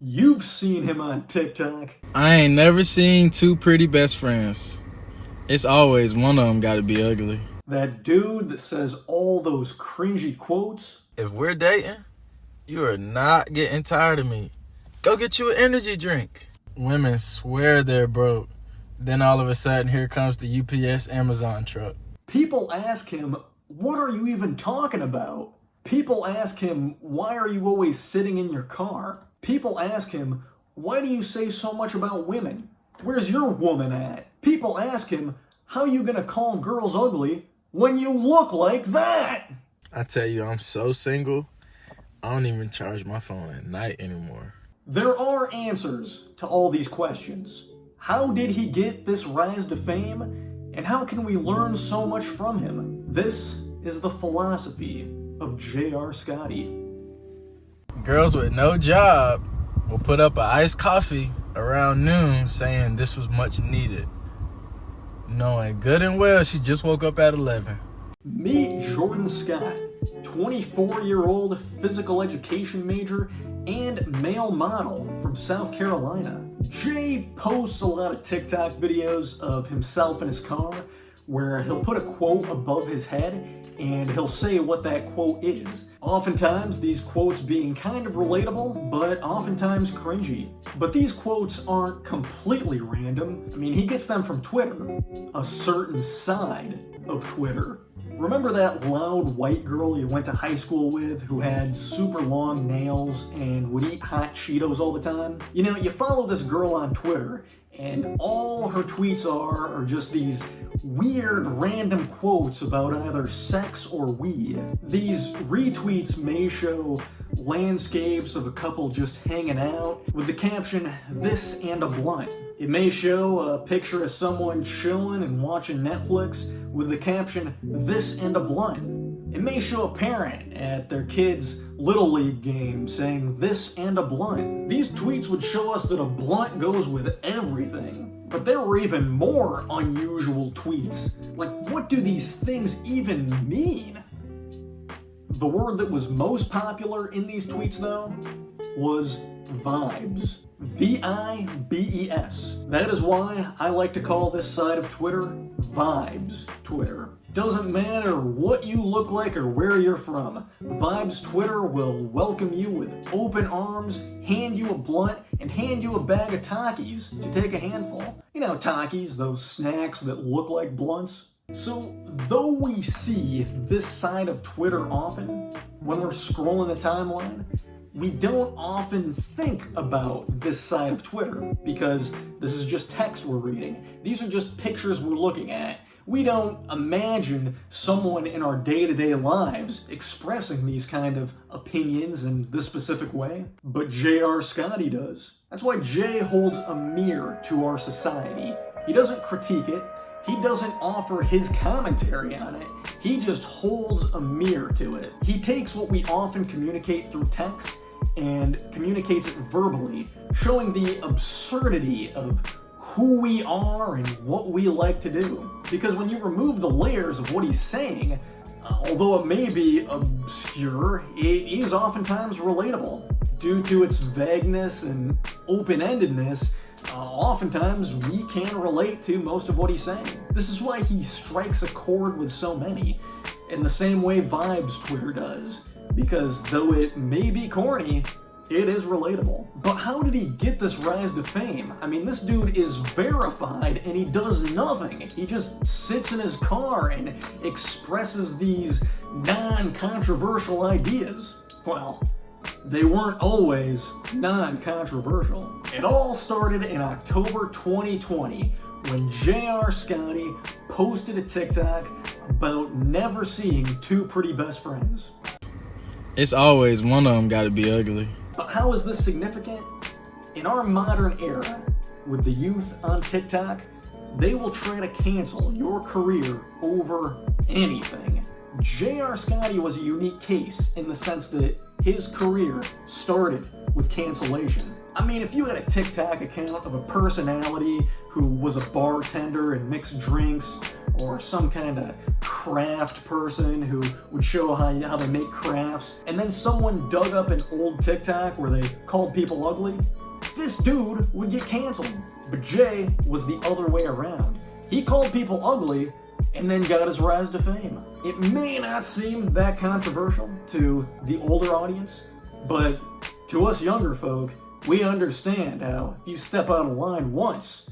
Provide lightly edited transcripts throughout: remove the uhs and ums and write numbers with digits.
You've seen him on TikTok. I ain't never seen two pretty best friends. It's always one of them gotta be ugly. That dude that says all those cringy quotes. If we're dating, you are not getting tired of me. Go get you an energy drink. Women swear they're broke. Then all of a sudden, here comes the UPS Amazon truck. People ask him, what are you even talking about? People ask him, why are you always sitting in your car? People ask him, why do you say so much about women? Where's your woman at? People ask him, how you gonna call girls ugly when you look like that? I tell you, I'm so single, I don't even charge my phone at night anymore. There are answers to all these questions. How did he get this rise to fame? And how can we learn so much from him? This is the philosophy of jayrscotty. Girls with no job will put up an iced coffee around noon saying this was much needed, knowing good and well she just woke up at 11. Meet Jordan Scott, 24-year-old physical education major and male model from South Carolina. Jay posts a lot of TikTok videos of himself in his car where he'll put a quote above his head and he'll say what that quote is. Oftentimes, these quotes being kind of relatable, but oftentimes cringy. But these quotes aren't completely random. I mean, he gets them from Twitter, a certain side of Twitter. Remember that loud white girl you went to high school with who had super long nails and would eat hot Cheetos all the time? You know, you follow this girl on Twitter and all her tweets are just these weird random quotes about either sex or weed. These retweets may show landscapes of a couple just hanging out with the caption, "This and a blunt." It may show a picture of someone chilling and watching Netflix with the caption, "This and a blunt." It may show a parent at their kid's Little League game saying, "This and a blunt." These tweets would show us that a blunt goes with everything. But there were even more unusual tweets. Like, what do these things even mean? The word that was most popular in these tweets, though, was vibes. V-I-B-E-S. That is why I like to call this side of Twitter Vibes Twitter. Doesn't matter what you look like or where you're from, Vibes Twitter will welcome you with open arms, hand you a blunt, and hand you a bag of Takis to take a handful. You know, Takis, those snacks that look like blunts. So, though we see this side of Twitter often, when we're scrolling the timeline, we don't often think about this side of Twitter because this is just text we're reading. These are just pictures we're looking at. We don't imagine someone in our day-to-day lives expressing these kind of opinions in this specific way, but jayrscotty does. That's why Jay holds a mirror to our society. He doesn't critique it. He doesn't offer his commentary on it. He just holds a mirror to it. He takes what we often communicate through text and communicates it verbally, showing the absurdity of who we are and what we like to do. Because when you remove the layers of what he's saying, although it may be obscure, it is oftentimes relatable. Due to its vagueness and open-endedness, oftentimes we can relate to most of what he's saying. This is why he strikes a chord with so many, in the same way Vibes Twitter does. Because though it may be corny, it is relatable. But how did he get this rise to fame? I mean, this dude is verified and he does nothing. He just sits in his car and expresses these non-controversial ideas. Well, they weren't always non-controversial. It all started in October 2020 when jayrscotty posted a TikTok about never seeing two pretty best friends. It's always one of them gotta be ugly. But how is this significant? In our modern era, with the youth on TikTok, they will try to cancel your career over anything. jayrscotty was a unique case in the sense that his career started with cancellation. I mean, if you had a TikTok account of a personality who was a bartender and mixed drinks, or some kind of craft person who would show how they make crafts, and then someone dug up an old TikTok where they called people ugly, this dude would get canceled. But Jay was the other way around. He called people ugly and then got his rise to fame. It may not seem that controversial to the older audience, but to us younger folk, we understand how if you step out of line once,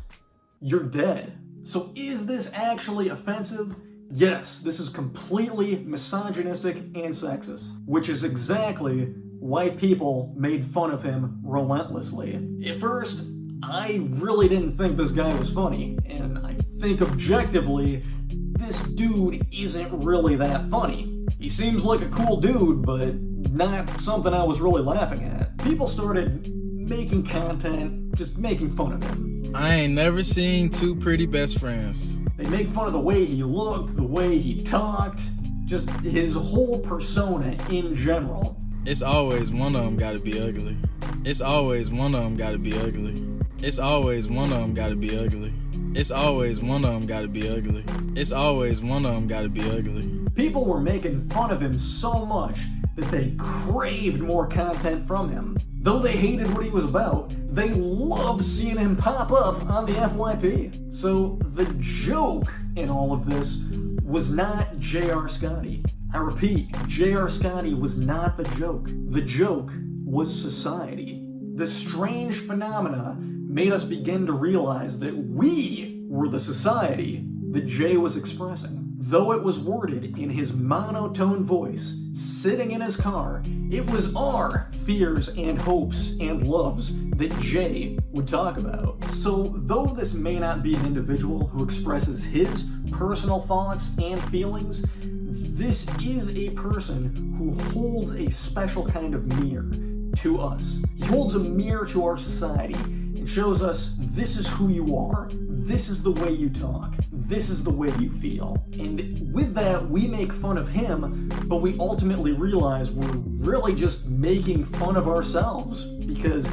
you're dead. So is this actually offensive? Yes, this is completely misogynistic and sexist, which is exactly why people made fun of him relentlessly. At first, I really didn't think this guy was funny, and I think objectively, this dude isn't really that funny. He seems like a cool dude, but not something I was really laughing at. People started making content, just making fun of him. I ain't never seen two pretty best friends. They make fun of the way he looked, the way he talked, just his whole persona in general. It's always one of them gotta be ugly. It's always one of them gotta be ugly. It's always one of them gotta be ugly. It's always one of them gotta be ugly. It's always one of them gotta be ugly. People were making fun of him so much that they craved more content from him. Though they hated what he was about, they loved seeing him pop up on the FYP. So the joke in all of this was not jayrscotty. I repeat, jayrscotty was not the joke. The joke was society. The strange phenomena made us begin to realize that we were the society that Jay was expressing. Though it was worded in his monotone voice, sitting in his car, it was our fears and hopes and loves that Jay would talk about. So though this may not be an individual who expresses his personal thoughts and feelings, this is a person who holds a special kind of mirror to us. He holds a mirror to our society and shows us this is who you are, this is the way you talk, this is the way you feel. And with that, we make fun of him, but we ultimately realize we're really just making fun of ourselves because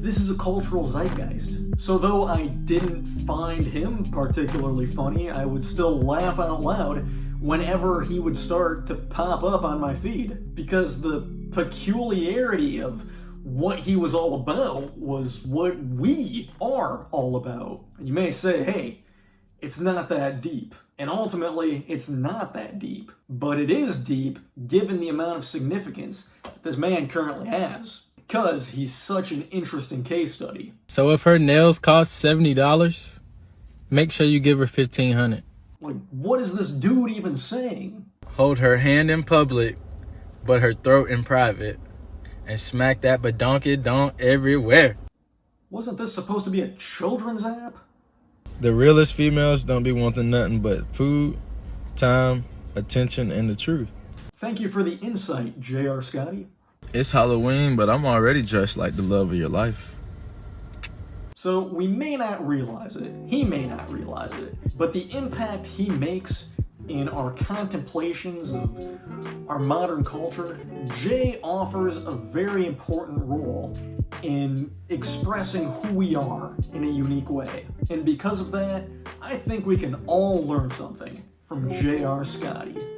this is a cultural zeitgeist. So though I didn't find him particularly funny, I would still laugh out loud whenever he would start to pop up on my feed, because the peculiarity of what he was all about was what we are all about. And you may say, hey, it's not that deep. And ultimately, it's not that deep. But it is deep given the amount of significance this man currently has, because he's such an interesting case study. So if her nails cost $70, make sure you give her $1,500. Like, what is this dude even saying? Hold her hand in public, but her throat in private. And smack that badonkey donk everywhere. Wasn't this supposed to be a children's app? The realest females don't be wanting nothing but food, time, attention, and the truth. Thank you for the insight, jayrscotty. It's Halloween, but I'm already dressed like the love of your life. So we may not realize it, he may not realize it, but the impact he makes in our contemplations of our modern culture, Jay offers a very important role in expressing who we are in a unique way. And because of that, I think we can all learn something from jayrscotty.